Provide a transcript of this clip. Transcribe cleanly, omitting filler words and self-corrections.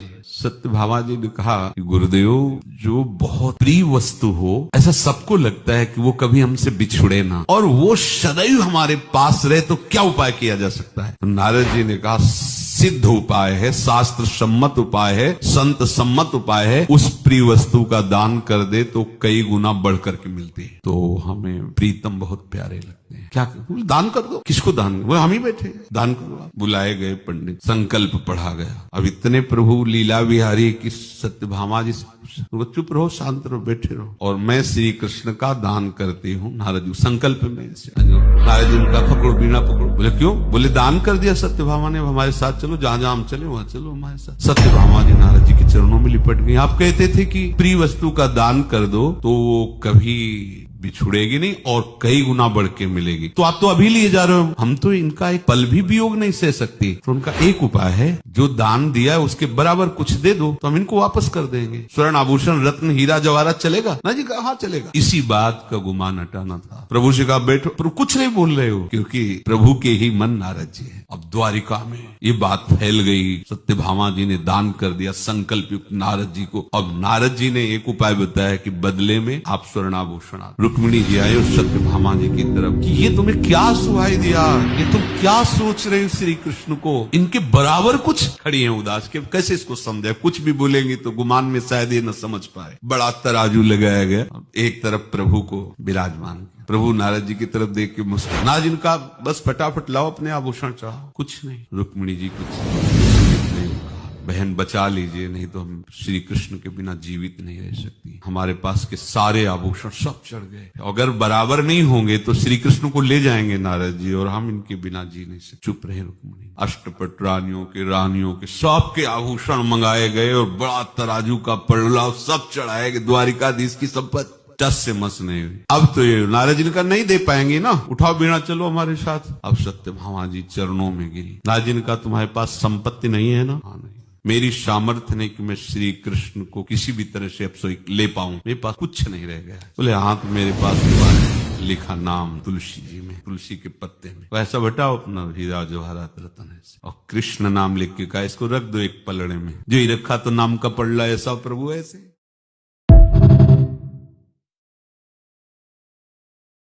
सत्यभामा जी ने कहा कि गुरुदेव, जो बहुत प्रिय वस्तु हो, ऐसा सबको लगता है कि वो कभी हमसे बिछुड़े ना, और वो सदैव हमारे पास रहे, तो क्या उपाय किया जा सकता है? तो नारद जी ने कहा, सिद्ध उपाय है, शास्त्र सम्मत उपाय है, संत सम्मत उपाय है। उस प्रिय वस्तु का दान कर दे तो कई गुना बढ़ करके मिलती है। तो हमें प्रीतम बहुत प्यारे लगते हैं। क्या दान कर दो? किसको दान? वो हम ही बैठे, दान करो। बुलाए गए पंडित, संकल्प पढ़ा गया। अब इतने प्रभु लीला विहारी की सत्यभामा जी से वो चुप रहो, शांत रहो, बैठे रहो, और मैं श्री कृष्ण का दान करती हूँ। नारद जी संकल्प में, नारद जी का पकड़ो, बीणा पकड़ो। बोले क्यों? बोले दान कर दिया सत्यभामा ने, हमारे साथ चलो, जहां जहां हम चले वहां चलो हमारे साथ। सत्यभामा जी नारद जी के चरणों में लिपट गई। आप कहते थे कि प्रिय वस्तु का दान कर दो तो वो कभी बिछुड़ेगी नहीं और कई गुना बढ़ के मिलेगी। तो आप तो अभी लिए जा रहे हो, हम तो इनका एक पल भी वियोग नहीं सह सकती। तो उनका एक उपाय है, जो दान दिया है उसके बराबर कुछ दे दो तो हम इनको वापस कर देंगे। स्वर्ण आभूषण रत्न हीरा जवाहरात चलेगा ना जी? कहा हाँ चलेगा। इसी बात का गुमान हटाना था। प्रभु से कहा बैठो। प्रभु कुछ नहीं बोल रहे हो, क्योंकि प्रभु के ही मन नारद जी है। अब द्वारिका में ये बात फैल गई। सत्यभामा जी ने दान कर दिया संकल्प युक्त नारद जी को। अब नारद जी ने एक उपाय बताया कि बदले में आप स्वर्णाभूषण। रुक्मिणी जी आए सत्यभामा जी की तरफ कि ये तुम्हें क्या सुहाई दिया, ये तुम क्या सोच रहे हो श्री कृष्ण को? इनके बराबर कुछ खड़ी है उदास के, कैसे इसको समझे? कुछ भी बोलेंगे तो गुमान में शायद ये न समझ पाए। बड़ा तराजू लगाया गया, एक तरफ प्रभु को विराजमान, प्रभु नारद जी की तरफ देख के मुस्कुराए। नारद जी का बस फटाफट लाओ अपने आभूषण चाहो। कुछ नहीं। रुक्मिणी जी कुछ नहीं, बहन बचा लीजिए, नहीं तो हम श्री कृष्ण के बिना जीवित नहीं रह सकती। हमारे पास के सारे आभूषण सब चढ़ गए, अगर बराबर नहीं होंगे तो श्री कृष्ण को ले जाएंगे नारद जी, और हम इनके बिना जी नहीं सकते। चुप रहे रुक्मिणी। अष्टपट रानियों के सबके आभूषण मंगाए गए और बड़ा तराजू का पड़ला सब चढ़ाए गए। द्वारिकाधीश की संपत्ति टस से मस नहीं हुई। अब तो ये नारद जी का नहीं दे पाएंगे ना, उठाओ बीणा चलो हमारे साथ। अब सत्यभामा जी चरणों में गिरी। नारद जी का तुम्हारे पास संपत्ति नहीं है ना? हाँ नहीं। मेरी सामर्थ्य नहीं कि मैं श्री कृष्ण को किसी भी तरह से अब ले पाऊं, मेरे पास कुछ नहीं रह गया। बोले हाँ तो मेरे पास लिखा नाम तुलसी जी में, तुलसी के पत्ते में, वैसा बटाओ अपना हीरा जवाहरात रतन है, और कृष्ण नाम लिख के कहा इसको रख दो एक पलड़े में। जो ही रखा तो नाम का पड़ला ऐसा प्रभु ऐसे।